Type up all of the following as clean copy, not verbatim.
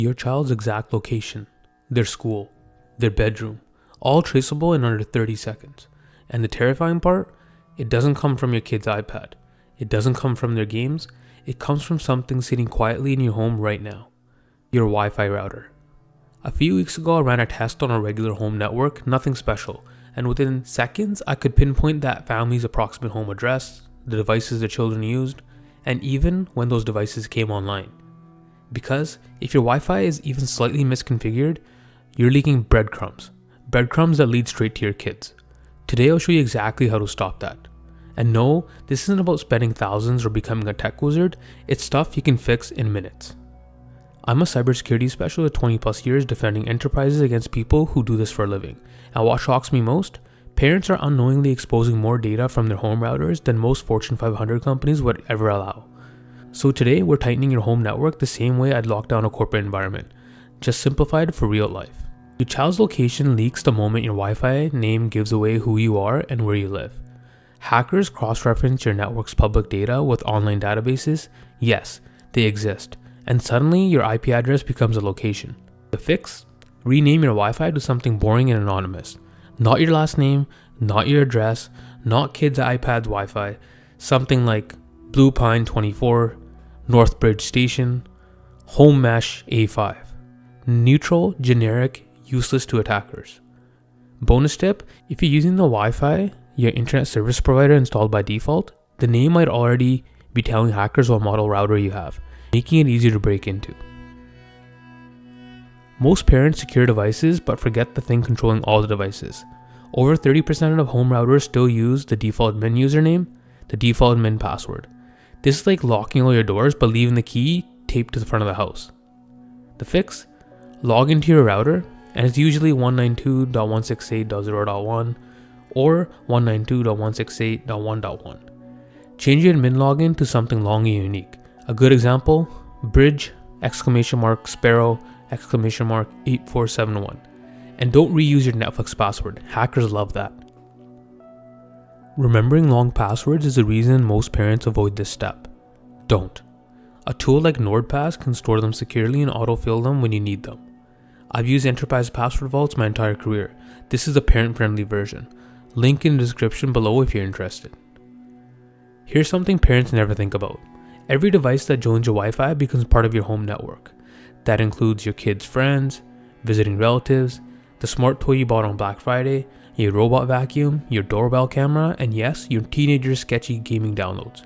Your child's exact location, their school, their bedroom, all traceable in under 30 seconds. And the terrifying part, it doesn't come from your kid's iPad. It doesn't come from their games. It comes from something sitting quietly in your home right now. Your Wi-Fi router. A few weeks ago, I ran a test on a regular home network, nothing special. And within seconds, I could pinpoint that family's approximate home address, the devices the children used, and even when those devices came online. Because if your Wi-Fi is even slightly misconfigured, you're leaking breadcrumbs that lead straight to your kids. Today I'll show you exactly how to stop that. And no, this isn't about spending thousands or becoming a tech wizard, it's stuff you can fix in minutes. I'm a cybersecurity specialist with 20 plus years defending enterprises against people who do this for a living. And what shocks me most? Parents are unknowingly exposing more data from their home routers than most Fortune 500 companies would ever allow. So today we're tightening your home network the same way I'd lock down a corporate environment, just simplified for real life. Your child's location leaks the moment your Wi-Fi name gives away who you are and where you live. Hackers cross-reference your network's public data with online databases. Yes, they exist. And suddenly your IP address becomes a location. The fix? Rename your Wi-Fi to something boring and anonymous. Not your last name, not your address, not kids' iPad's Wi-Fi. Something like Blue Pine 24, Northbridge Station, Home Mesh A5. Neutral, generic, useless to attackers. Bonus tip, if you're using the Wi-Fi your internet service provider installed by default, the name might already be telling hackers what model router you have, making it easier to break into. Most parents secure devices but forget the thing controlling all the devices. Over 30% of home routers still use the default admin username, the default admin password. This is like locking all your doors but leaving the key taped to the front of the house. The fix? Log into your router, and it's usually 192.168.0.1 or 192.168.1.1. Change your admin login to something long and unique. A good example, bridge, sparrow, 8471. And don't reuse your Netflix password. Hackers love that. Remembering long passwords is the reason most parents avoid this step. Don't. A tool like NordPass can store them securely and autofill them when you need them. I've used enterprise password vaults my entire career. This is a parent-friendly version. Link in the description below if you're interested. Here's something parents never think about. Every device that joins your Wi-Fi becomes part of your home network. That includes your kids' friends, visiting relatives, the smart toy you bought on Black Friday, your robot vacuum, your doorbell camera, and yes, your teenager's sketchy gaming downloads.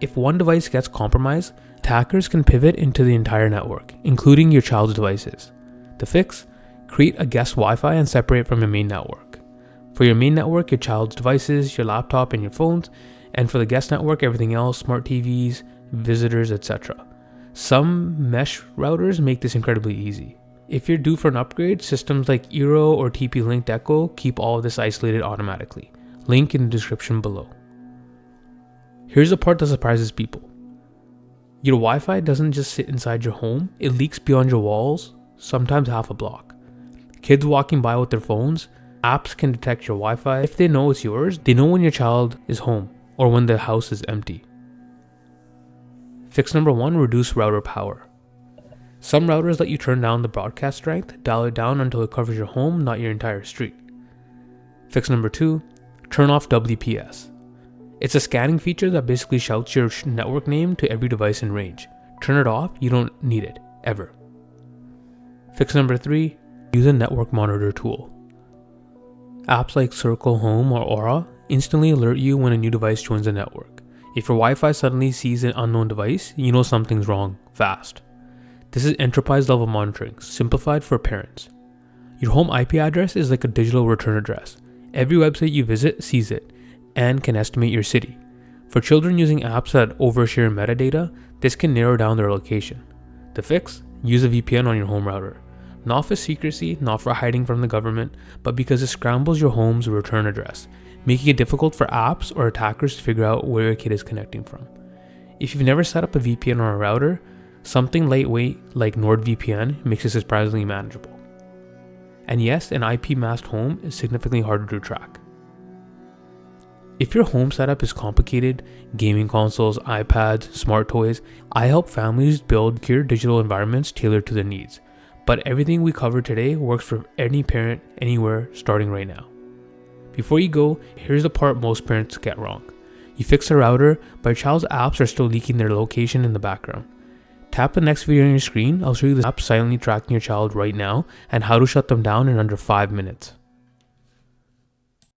If one device gets compromised, attackers can pivot into the entire network, including your child's devices. The fix? Create a guest Wi-Fi and separate from your main network. For your main network, your child's devices, your laptop, and your phones, and for the guest network, everything else, smart TVs, visitors, etc. Some mesh routers make this incredibly easy. If you're due for an upgrade, systems like Eero or TP-Link Echo keep all of this isolated automatically. Link in the description below. Here's the part that surprises people. Your Wi-Fi doesn't just sit inside your home, it leaks beyond your walls, sometimes half a block. Kids walking by with their phones, apps can detect your Wi-Fi. If they know it's yours, they know when your child is home or when the house is empty. Fix number 1, reduce router power. Some routers let you turn down the broadcast strength, dial it down until it covers your home, not your entire street. Fix number 2, turn off WPS. It's a scanning feature that basically shouts your network name to every device in range. Turn it off, you don't need it, ever. Fix number 3, use a network monitor tool. Apps like Circle Home or Aura instantly alert you when a new device joins the network. If your Wi-Fi suddenly sees an unknown device, you know something's wrong, fast. This is enterprise level monitoring, simplified for parents. Your home IP address is like a digital return address. Every website you visit sees it and can estimate your city. For children using apps that overshare metadata, this can narrow down their location. The fix? Use a VPN on your home router. Not for secrecy, not for hiding from the government, but because it scrambles your home's return address, making it difficult for apps or attackers to figure out where your kid is connecting from. If you've never set up a VPN on a router, something lightweight like NordVPN makes it surprisingly manageable. And yes, an IP masked home is significantly harder to track. If your home setup is complicated, gaming consoles, iPads, smart toys, I help families build secure digital environments tailored to their needs. But everything we covered today works for any parent, anywhere, starting right now. Before you go, here's the part most parents get wrong. You fix the router, but your child's apps are still leaking their location in the background. Tap the next video on your screen. I'll show you the apps silently tracking your child right now and how to shut them down in under 5 minutes.